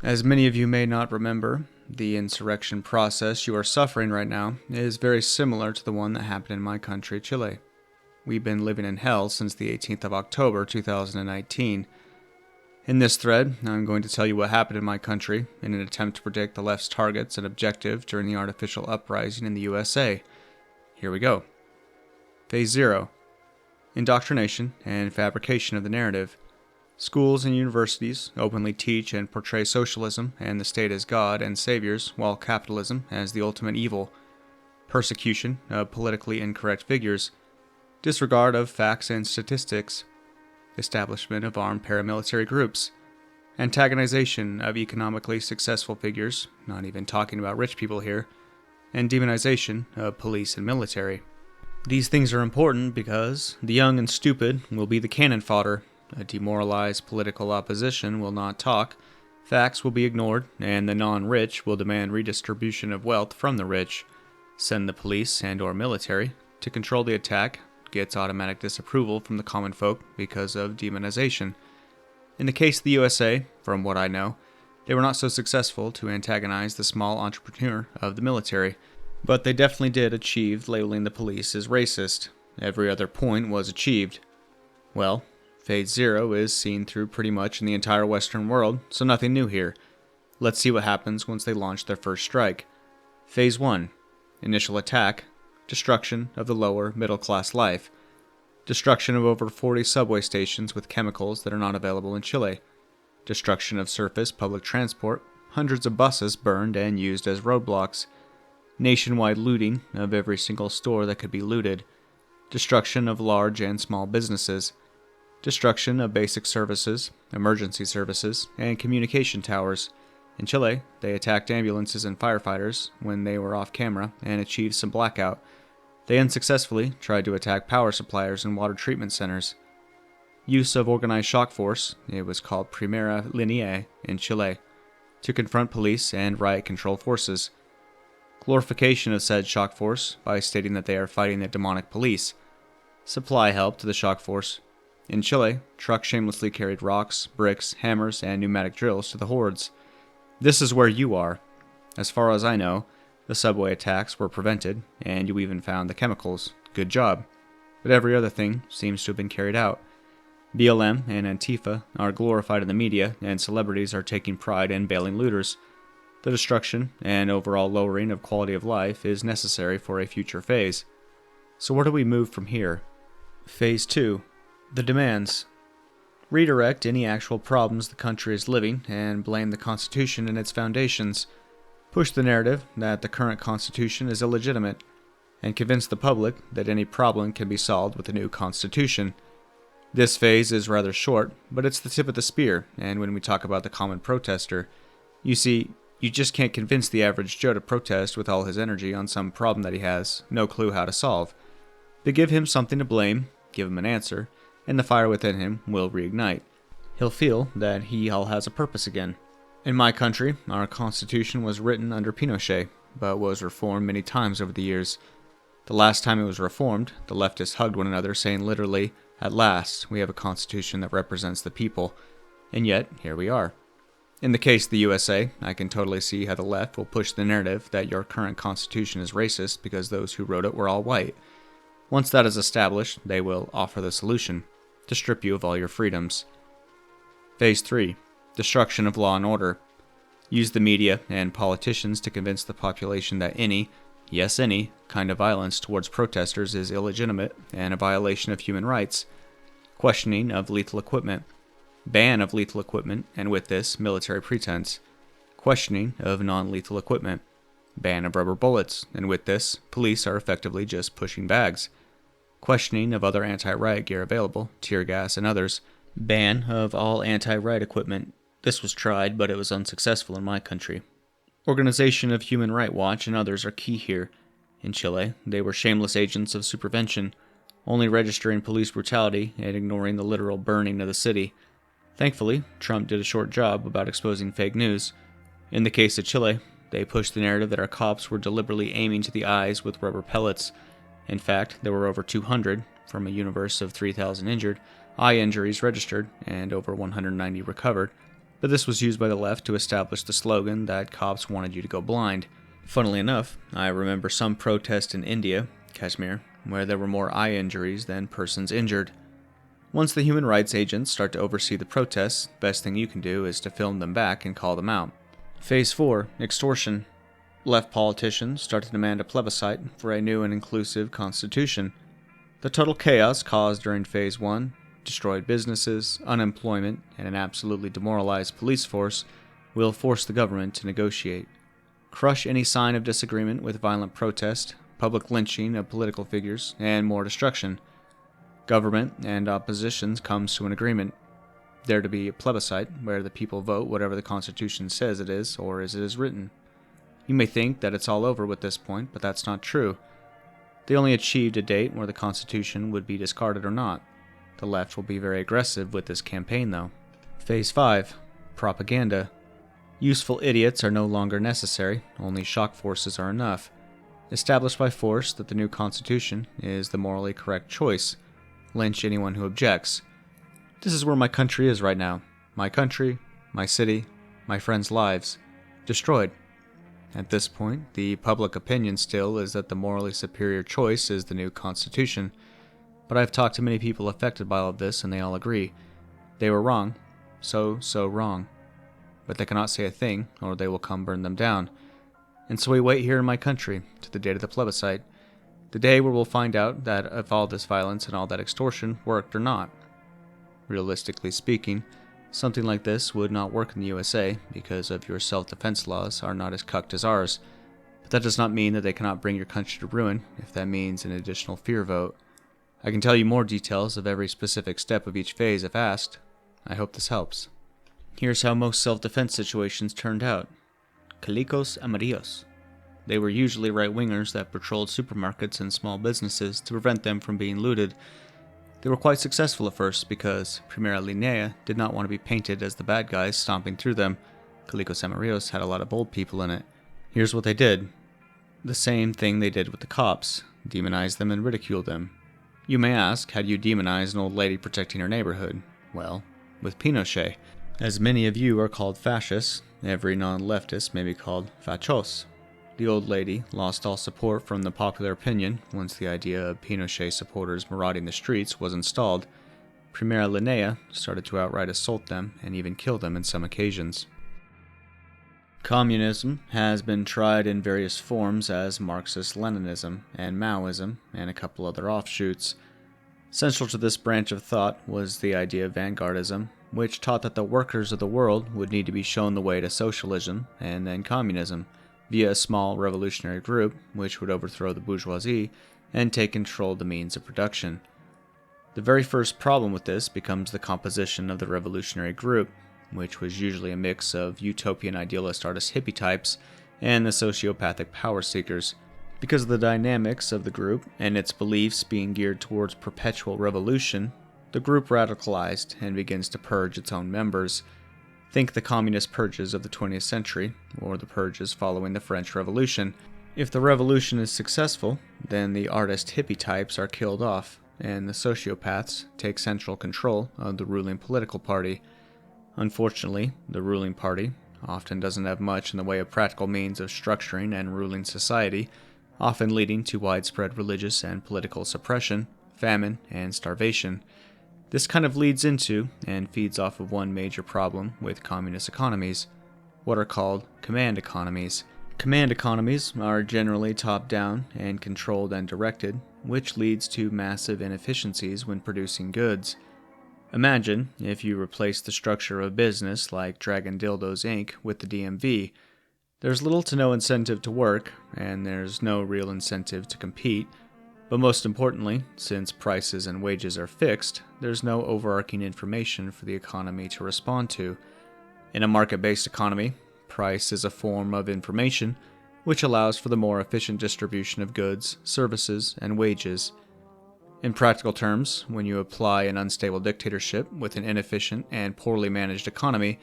As many of you may not remember, the insurrection process you are suffering right now is very similar to the one that happened in my country, Chile. We've been living in hell since the 18th of October 2019. In this thread, I'm going to tell you what happened in my country in an attempt to predict the left's targets and objective during the artificial uprising in the USA. Here we go. Phase 0. Indoctrination and fabrication of the narrative. Schools and universities openly teach and portray socialism and the state as God and saviors, while capitalism as the ultimate evil. Persecution of politically incorrect figures. Disregard of facts and statistics. Establishment of armed paramilitary groups. Antagonization of economically successful figures, not even talking about rich people here. And demonization of police and military. These things are important because the young and stupid will be the cannon fodder. A demoralized political opposition will not talk, facts will be ignored, and the non-rich will demand redistribution of wealth from the rich. Send the police and or military to control the attack, gets automatic disapproval from the common folk because of demonization. In the case of the USA, from what I know, they were not so successful to antagonize the small entrepreneur of the military, but they definitely did achieve labeling the police as racist. Every other point was achieved. Well, Phase 0 is seen through pretty much in the entire Western world, so nothing new here. Let's see what happens once they launch their first strike. Phase 1. Initial attack. Destruction of the lower middle-class life. Destruction of over 40 subway stations with chemicals that are not available in Chile. Destruction of surface public transport. Hundreds of buses burned and used as roadblocks. Nationwide looting of every single store that could be looted. Destruction of large and small businesses. Destruction of basic services, emergency services, and communication towers. In Chile, they attacked ambulances and firefighters when they were off camera and achieved some blackout. They unsuccessfully tried to attack power suppliers and water treatment centers. Use of organized shock force, it was called Primera Línea in Chile, to confront police and riot control forces. Glorification of said shock force by stating that they are fighting the demonic police. Supply help to the shock force. In Chile, trucks shamelessly carried rocks, bricks, hammers, and pneumatic drills to the hordes. This is where you are. As far as I know, the subway attacks were prevented, and you even found the chemicals. Good job. But every other thing seems to have been carried out. BLM and Antifa are glorified in the media, and celebrities are taking pride in bailing looters. The destruction and overall lowering of quality of life is necessary for a future phase. So where do we move from here? Phase 2. The demands. Redirect any actual problems the country is living and blame the Constitution and its foundations. Push the narrative that the current Constitution is illegitimate, and convince the public that any problem can be solved with a new Constitution. This phase is rather short, but it's the tip of the spear, and when we talk about the common protester, you see, you just can't convince the average Joe to protest with all his energy on some problem that he has no clue how to solve. But give him something to blame, give him an answer, and the fire within him will reignite. He'll feel that he all has a purpose again. In my country, our Constitution was written under Pinochet, but was reformed many times over the years. The last time it was reformed, the leftists hugged one another, saying literally, "At last, we have a Constitution that represents the people." And yet, here we are. In the case of the USA, I can totally see how the left will push the narrative that your current Constitution is racist because those who wrote it were all white. Once that is established, they will offer the solution: to strip you of all your freedoms. Phase 3. Destruction of law and order. Use the media and politicians to convince the population that any, yes any, kind of violence towards protesters is illegitimate and a violation of human rights. Questioning of lethal equipment. Ban of lethal equipment, and with this, military pretense. Questioning of non-lethal equipment. Ban of rubber bullets, and with this, police are effectively just pushing bags. Questioning of other anti-riot gear available, tear gas and others. Ban of all anti-riot equipment. This was tried, but it was unsuccessful in my country. Organization of Human Rights Watch and others are key here. In Chile, they were shameless agents of supervention, only registering police brutality and ignoring the literal burning of the city. Thankfully, Trump did a short job about exposing fake news. In the case of Chile, they pushed the narrative that our cops were deliberately aiming to the eyes with rubber pellets. In fact, there were over 200, from a universe of 3,000 injured, eye injuries registered and over 190 recovered, but this was used by the left to establish the slogan that cops wanted you to go blind. Funnily enough, I remember some protest in India, Kashmir, where there were more eye injuries than persons injured. Once the human rights agents start to oversee the protests, the best thing you can do is to film them back and call them out. Phase 4. Extortion. Left politicians start to demand a plebiscite for a new and inclusive constitution. The total chaos caused during Phase 1, destroyed businesses, unemployment, and an absolutely demoralized police force will force the government to negotiate. Crush any sign of disagreement with violent protest, public lynching of political figures, and more destruction. Government and opposition comes to an agreement. There to be a plebiscite where the people vote whatever the Constitution says it is or as it is written. You may think that it's all over with this point, but that's not true. They only achieved a date where the Constitution would be discarded or not. The left will be very aggressive with this campaign, though. Phase 5. Propaganda. Useful idiots are no longer necessary, only shock forces are enough. Establish by force that the new Constitution is the morally correct choice. Lynch anyone who objects. This is where my country is right now. My country, my city, my friends' lives. Destroyed. At this point, the public opinion still is that the morally superior choice is the new Constitution. But I've talked to many people affected by all of this, and they all agree. They were wrong. So wrong. But they cannot say a thing, or they will come burn them down. And so we wait here in my country, to the date of the plebiscite. The day where we'll find out that if all this violence and all that extortion worked or not. Realistically speaking, something like this would not work in the USA because of your self-defense laws are not as cucked as ours. But that does not mean that they cannot bring your country to ruin if that means an additional fear vote. I can tell you more details of every specific step of each phase if asked. I hope this helps. Here's how most self-defense situations turned out. Chalecos amarillos. They were usually right-wingers that patrolled supermarkets and small businesses to prevent them from being looted. They were quite successful at first because Primera Linea did not want to be painted as the bad guys stomping through them. Chalecos amarillos had a lot of bold people in it. Here's what they did. The same thing they did with the cops. Demonize them and ridicule them. You may ask, how do you demonize an old lady protecting her neighborhood? Well, with Pinochet. As many of you are called fascists, every non-leftist may be called fachos. The old lady lost all support from the popular opinion once the idea of Pinochet supporters marauding the streets was installed. Primera Linea started to outright assault them and even kill them in some occasions. Communism has been tried in various forms as Marxist-Leninism and Maoism and a couple other offshoots. Central to this branch of thought was the idea of vanguardism, which taught that the workers of the world would need to be shown the way to socialism and then communism, via a small revolutionary group which would overthrow the bourgeoisie and take control of the means of production. The very first problem with this becomes the composition of the revolutionary group, which was usually a mix of utopian idealist artist hippie types and the sociopathic power seekers. Because of the dynamics of the group and its beliefs being geared towards perpetual revolution, the group radicalized and begins to purge its own members. Think the communist purges of the 20th century, or the purges following the French Revolution. If the revolution is successful, then the artist hippie types are killed off, and the sociopaths take central control of the ruling political party. Unfortunately, the ruling party often doesn't have much in the way of practical means of structuring and ruling society, often leading to widespread religious and political suppression, famine, and starvation. This kind of leads into and feeds off of one major problem with communist economies, what are called command economies. Command economies are generally top-down and controlled and directed, which leads to massive inefficiencies when producing goods. Imagine if you replace the structure of a business like Dragon Dildos Inc. with the DMV. There's little to no incentive to work, and there's no real incentive to compete. But most importantly, since prices and wages are fixed, there's no overarching information for the economy to respond to. In a market-based economy, price is a form of information which allows for the more efficient distribution of goods, services, and wages. In practical terms, when you apply an unstable dictatorship with an inefficient and poorly managed economy,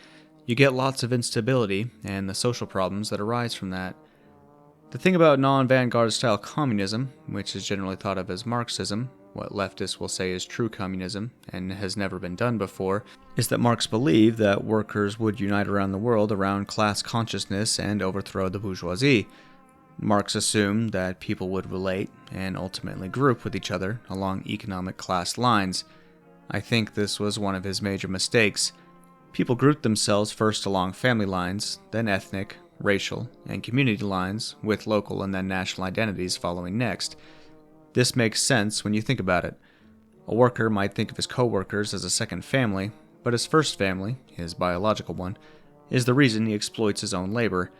you get lots of instability and the social problems that arise from that. The thing about non-vanguard style communism, which is generally thought of as Marxism, what leftists will say is true communism, and has never been done before, is that Marx believed that workers would unite around the world around class consciousness and overthrow the bourgeoisie. Marx assumed that people would relate and ultimately group with each other along economic class lines. I think this was one of his major mistakes. People grouped themselves first along family lines, then ethnic, racial, and community lines, with local and then national identities following next. This makes sense when you think about it. A worker might think of his co-workers as a second family, but his first family, his biological one, is the reason he exploits his own labor.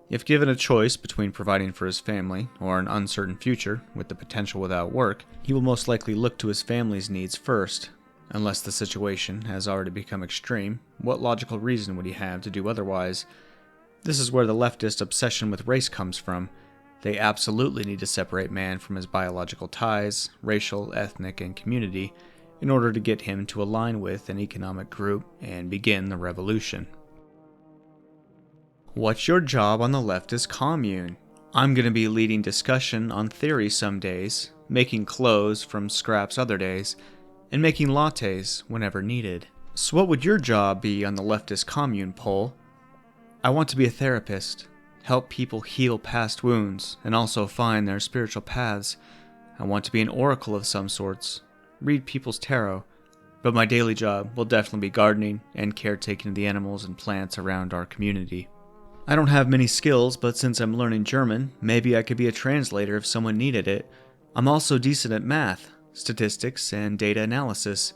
If given a choice between providing for his family or an uncertain future with the potential without work, he will most likely look to his family's needs first. Unless the situation has already become extreme, what logical reason would he have to do otherwise? This is where the leftist obsession with race comes from. They absolutely need to separate man from his biological ties, racial, ethnic, and community, in order to get him to align with an economic group and begin the revolution. What's your job on the leftist commune? I'm going to be leading discussion on theory some days, making clothes from scraps other days, and making lattes whenever needed. So what would your job be on the leftist commune poll? I want to be a therapist, help people heal past wounds, and also find their spiritual paths. I want to be an oracle of some sorts, read people's tarot, but my daily job will definitely be gardening and caretaking of the animals and plants around our community. I don't have many skills, but since I'm learning German, maybe I could be a translator if someone needed it. I'm also decent at math, statistics, and data analysis.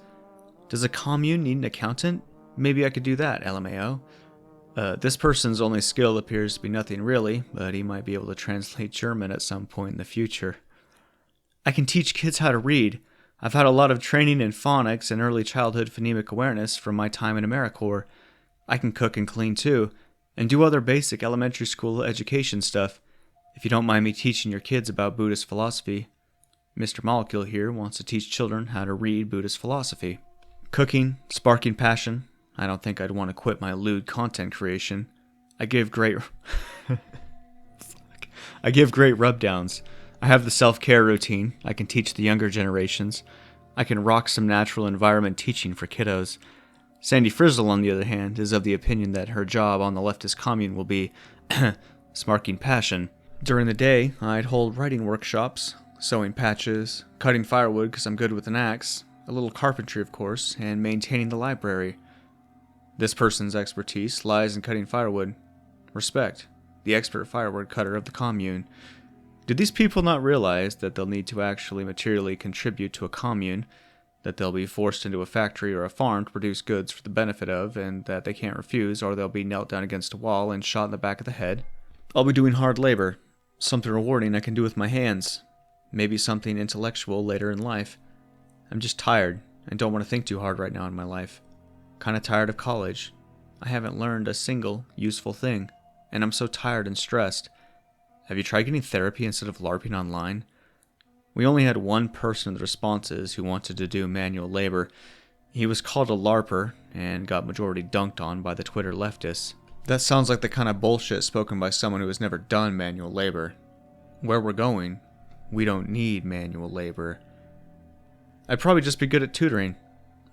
Does a commune need an accountant? Maybe I could do that, LMAO. This person's only skill appears to be nothing really, but he might be able to translate German at some point in the future. I can teach kids how to read. I've had a lot of training in phonics and early childhood phonemic awareness from my time in AmeriCorps. I can cook and clean too, and do other basic elementary school education stuff, if you don't mind me teaching your kids about Buddhist philosophy. Mr. Molecule here wants to teach children how to read Buddhist philosophy. Cooking, sparking passion. I don't think I'd want to quit my lewd content creation. I give great rub-downs. I have the self-care routine. I can teach the younger generations. I can rock some natural environment teaching for kiddos. Sandy Frizzle, on the other hand, is of the opinion that her job on the leftist commune will be sparking passion. During the day, I'd hold writing workshops, sewing patches, cutting firewood because I'm good with an axe, a little carpentry of course, and maintaining the library. This person's expertise lies in cutting firewood. Respect. The expert firewood cutter of the commune. Do these people not realize that they'll need to actually materially contribute to a commune, that they'll be forced into a factory or a farm to produce goods for the benefit of, and that they can't refuse, or they'll be knelt down against a wall and shot in the back of the head? I'll be doing hard labor, something rewarding I can do with my hands, maybe something intellectual later in life. I'm just tired and don't want to think too hard right now in my life. Kinda tired of college. I haven't learned a single useful thing, and I'm so tired and stressed. Have you tried getting therapy instead of LARPing online? We only had one person in the responses who wanted to do manual labor. He was called a LARPer and got majority dunked on by the Twitter leftists. That sounds like the kind of bullshit spoken by someone who has never done manual labor. Where we're going, we don't need manual labor. I'd probably just be good at tutoring.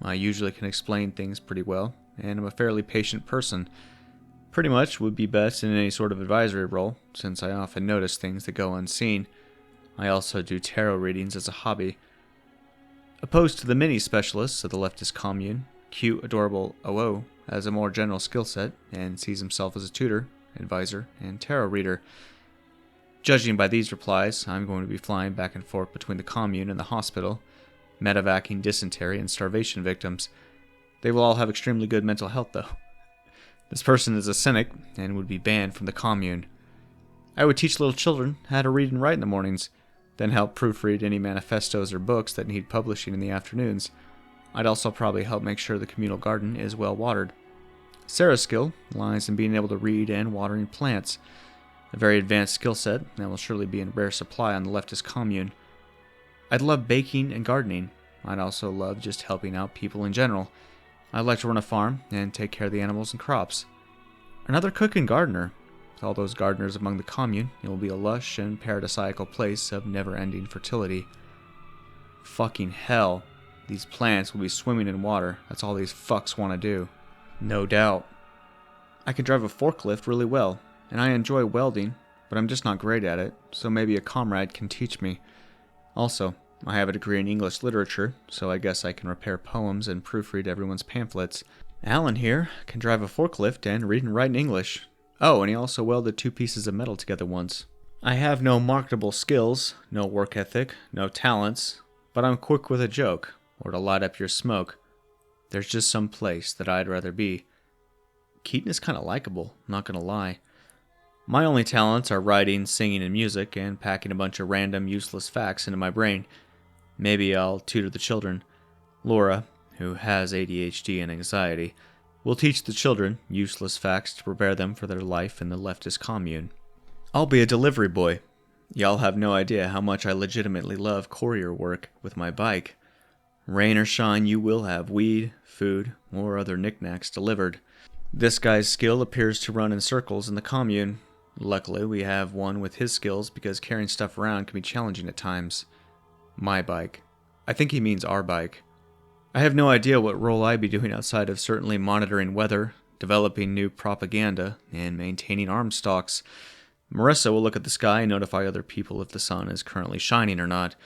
I usually can explain things pretty well, and I'm a fairly patient person. Pretty much would be best in any sort of advisory role, since I often notice things that go unseen. I also do tarot readings as a hobby. Opposed to the mini specialists of the leftist commune, cute, adorable OO has a more general skill set and sees himself as a tutor, advisor, and tarot reader. Judging by these replies, I'm going to be flying back and forth between the commune and the hospital, medevacing dysentery and starvation victims. They will all have extremely good mental health, though. This person is a cynic and would be banned from the commune. I would teach little children how to read and write in the mornings, then help proofread any manifestos or books that need publishing in the afternoons. I'd also probably help make sure the communal garden is well watered. Sarah's skill lies in being able to read and watering plants, a very advanced skill set that will surely be in rare supply on the leftist commune. I'd love baking and gardening. I'd also love just helping out people in general. I'd like to run a farm and take care of the animals and crops. Another cook and gardener. To all those gardeners among the commune, it will be a lush and paradisiacal place of never-ending fertility. Fucking hell. These plants will be swimming in water. That's all these fucks want to do. No doubt. I can drive a forklift really well, and I enjoy welding, but I'm just not great at it, so maybe a comrade can teach me. Also, I have a degree in English literature, so I guess I can repair poems and proofread everyone's pamphlets. Alan here can drive a forklift and read and write in English. Oh, and he also welded 2 pieces of metal together once. I have no marketable skills, no work ethic, no talents, but I'm quick with a joke, or to light up your smoke. There's just some place that I'd rather be. Keaton is kinda likable, not gonna lie. My only talents are writing, singing, and music, and packing a bunch of random, useless facts into my brain. Maybe I'll tutor the children. Laura, who has ADHD and anxiety, will teach the children useless facts to prepare them for their life in the leftist commune. I'll be a delivery boy. Y'all have no idea how much I legitimately love courier work with my bike. Rain or shine, you will have weed, food, or other knickknacks delivered. This guy's skill appears to run in circles in the commune. Luckily, we have one with his skills because carrying stuff around can be challenging at times. My bike. I think he means our bike. I have no idea what role I'd be doing outside of certainly monitoring weather, developing new propaganda, and maintaining arms stocks. Marissa will look at the sky and notify other people if the sun is currently shining or not.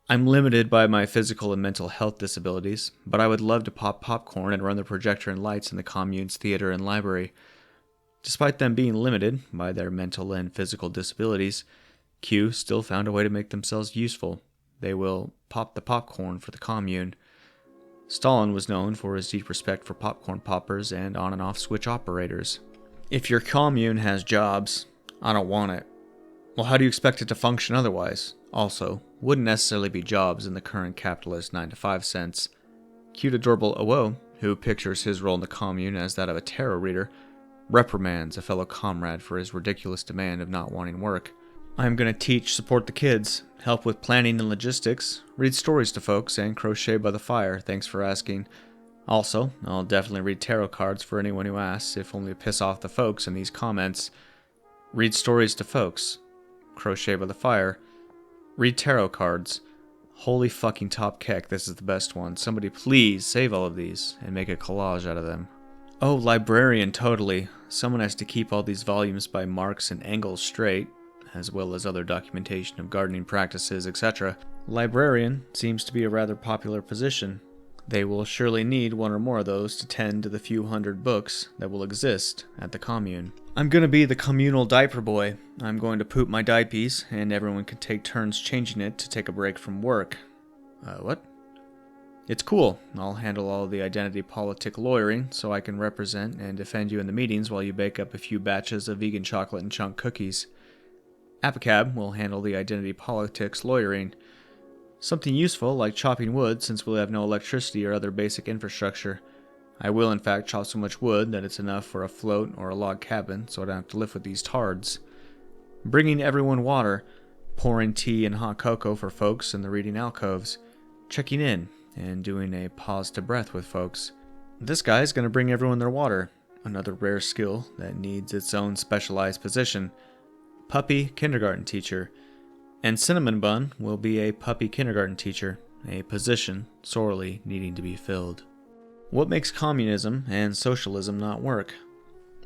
I'm limited by my physical and mental health disabilities, but I would love to pop popcorn and run the projector and lights in the commune's theater and library. Despite them being limited by their mental and physical disabilities, Q still found a way to make themselves useful. They will pop the popcorn for the commune. Stalin was known for his deep respect for popcorn poppers and on and off switch operators. If your commune has jobs, I don't want it. Well, how do you expect it to function otherwise? Also, wouldn't necessarily be jobs in the current capitalist 9-to-5 sense. Cute adorable Awo, who pictures his role in the commune as that of a tarot reader, reprimands a fellow comrade for his ridiculous demand of not wanting work. I'm going to teach, support the kids, help with planning and logistics, read stories to folks, and crochet by the fire, thanks for asking. Also, I'll definitely read tarot cards for anyone who asks, if only to piss off the folks in these comments. Read stories to folks, crochet by the fire, read tarot cards. Holy fucking top keck, this is the best one. Somebody please save all of these and make a collage out of them. Oh, librarian, totally. Someone has to keep all these volumes by Marx and Engels straight, as well as other documentation of gardening practices, etc. Librarian seems to be a rather popular position. They will surely need one or more of those to tend to the few hundred books that will exist at the commune. I'm gonna be the communal diaper boy. I'm going to poop my diapers, and everyone can take turns changing it to take a break from work. What? It's cool. I'll handle all the identity politic lawyering, so I can represent and defend you in the meetings while you bake up a few batches of vegan chocolate and chunk cookies. Apicab will handle the identity politics lawyering. Something useful like chopping wood since we'll have no electricity or other basic infrastructure. I will in fact chop so much wood that it's enough for a float or a log cabin so I don't have to live with these tards. Bringing everyone water, pouring tea and hot cocoa for folks in the reading alcoves, checking in, and doing a pause to breath with folks. This guy's gonna bring everyone their water, another rare skill that needs its own specialized position. Puppy kindergarten teacher. And Cinnamon Bun will be a puppy kindergarten teacher, a position sorely needing to be filled. What makes communism and socialism not work?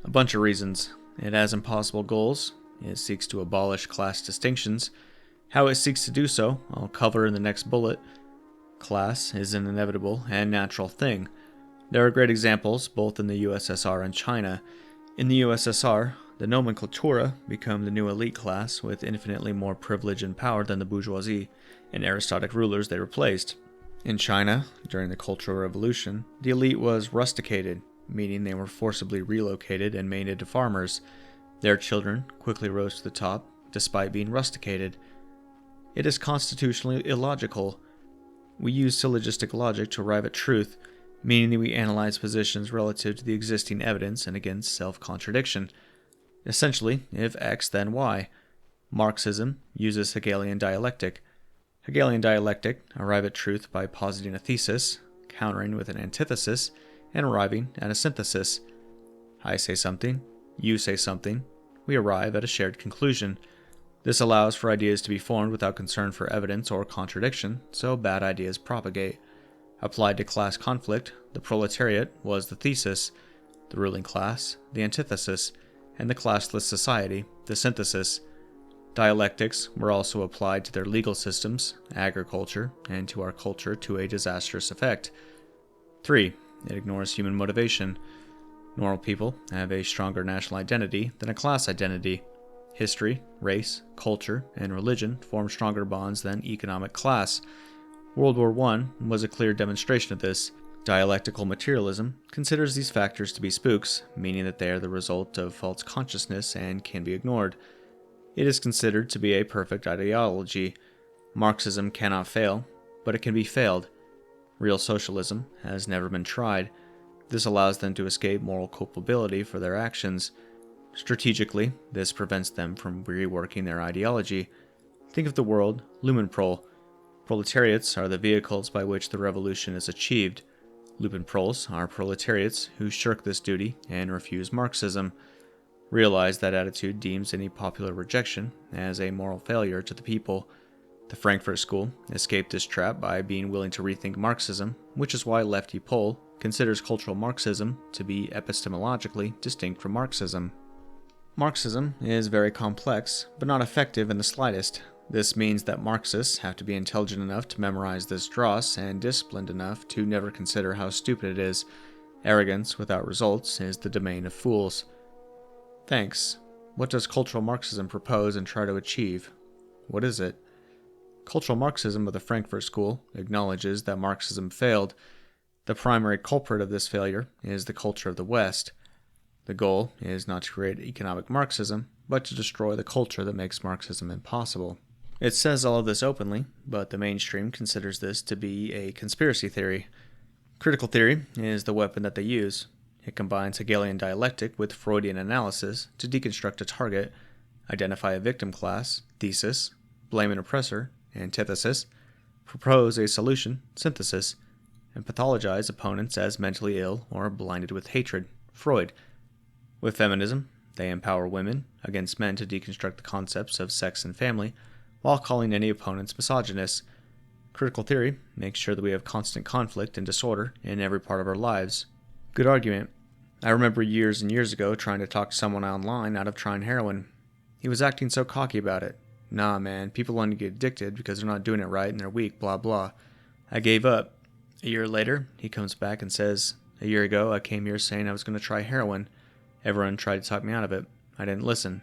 A bunch of reasons. It has impossible goals. It seeks to abolish class distinctions. How it seeks to do so, I'll cover in the next bullet. Class is an inevitable and natural thing. There are great examples both in the USSR and China. In the USSR, the nomenklatura become the new elite class with infinitely more privilege and power than the bourgeoisie and aristocratic rulers they replaced. In China, during the Cultural Revolution, the elite was rusticated, meaning they were forcibly relocated and made into farmers. Their children quickly rose to the top, despite being rusticated. It is constitutionally illogical. We use syllogistic logic to arrive at truth, meaning that we analyze positions relative to the existing evidence and against self-contradiction. Essentially, if X, then Y. Marxism uses Hegelian dialectic. Hegelian dialectic arrive at truth by positing a thesis, countering with an antithesis, and arriving at a synthesis. I say something, you say something, we arrive at a shared conclusion. This allows for ideas to be formed without concern for evidence or contradiction, so bad ideas propagate. Applied to class conflict, the proletariat was the thesis, the ruling class, the antithesis, and the classless society, the synthesis. Dialectics were also applied to their legal systems, agriculture, and to our culture to a disastrous effect. 3. It ignores human motivation. Normal people have a stronger national identity than a class identity. History, race, culture, and religion form stronger bonds than economic class. World War I was a clear demonstration of this. Dialectical materialism considers these factors to be spooks, meaning that they are the result of false consciousness and can be ignored. It is considered to be a perfect ideology. Marxism cannot fail, but it can be failed. Real socialism has never been tried. This allows them to escape moral culpability for their actions. Strategically, this prevents them from reworking their ideology. Think of the world Lumenprol. Proletariats are the vehicles by which the revolution is achieved. Lupenproles are proletariats who shirk this duty and refuse Marxism. Realize that attitude deems any popular rejection as a moral failure to the people. The Frankfurt School escaped this trap by being willing to rethink Marxism, which is why Lefty Pol considers cultural Marxism to be epistemologically distinct from Marxism. Marxism is very complex, but not effective in the slightest. This means that Marxists have to be intelligent enough to memorize this dross and disciplined enough to never consider how stupid it is. Arrogance without results is the domain of fools. Thanks. What does cultural Marxism propose and try to achieve? What is it? Cultural Marxism of the Frankfurt School acknowledges that Marxism failed. The primary culprit of this failure is the culture of the West. The goal is not to create economic Marxism, but to destroy the culture that makes Marxism impossible. It says all of this openly, but the mainstream considers this to be a conspiracy theory. Critical theory is the weapon that they use. It combines Hegelian dialectic with Freudian analysis to deconstruct a target, identify a victim class, thesis, blame an oppressor, antithesis, propose a solution, synthesis, and pathologize opponents as mentally ill or blinded with hatred, Freud. With feminism, they empower women against men to deconstruct the concepts of sex and family, while calling any opponents misogynists. Critical theory makes sure that we have constant conflict and disorder in every part of our lives. Good argument. I remember years and years ago trying to talk someone online out of trying heroin. He was acting so cocky about it. Nah, man, people want to get addicted because they're not doing it right and they're weak, blah blah. I gave up. A year later, he comes back and says, "A year ago, I came here saying I was going to try heroin. Everyone tried to talk me out of it. I didn't listen.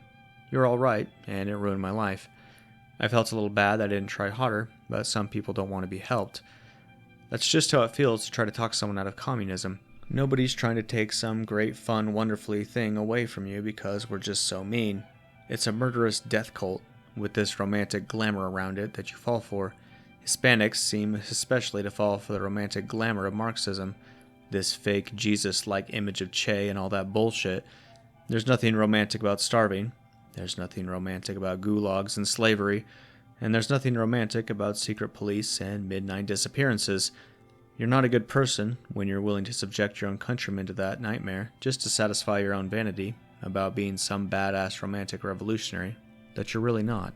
You're all right, and it ruined my life. I felt a little bad that I didn't try harder, but some people don't want to be helped. That's just how it feels to try to talk someone out of communism. Nobody's trying to take some great, fun, wonderfully thing away from you because we're just so mean. It's a murderous death cult with this romantic glamour around it that you fall for. Hispanics seem especially to fall for the romantic glamour of Marxism. This fake Jesus-like image of Che and all that bullshit. There's nothing romantic about starving. There's nothing romantic about gulags and slavery. And there's nothing romantic about secret police and midnight disappearances. You're not a good person when you're willing to subject your own countrymen to that nightmare just to satisfy your own vanity about being some badass romantic revolutionary that you're really not.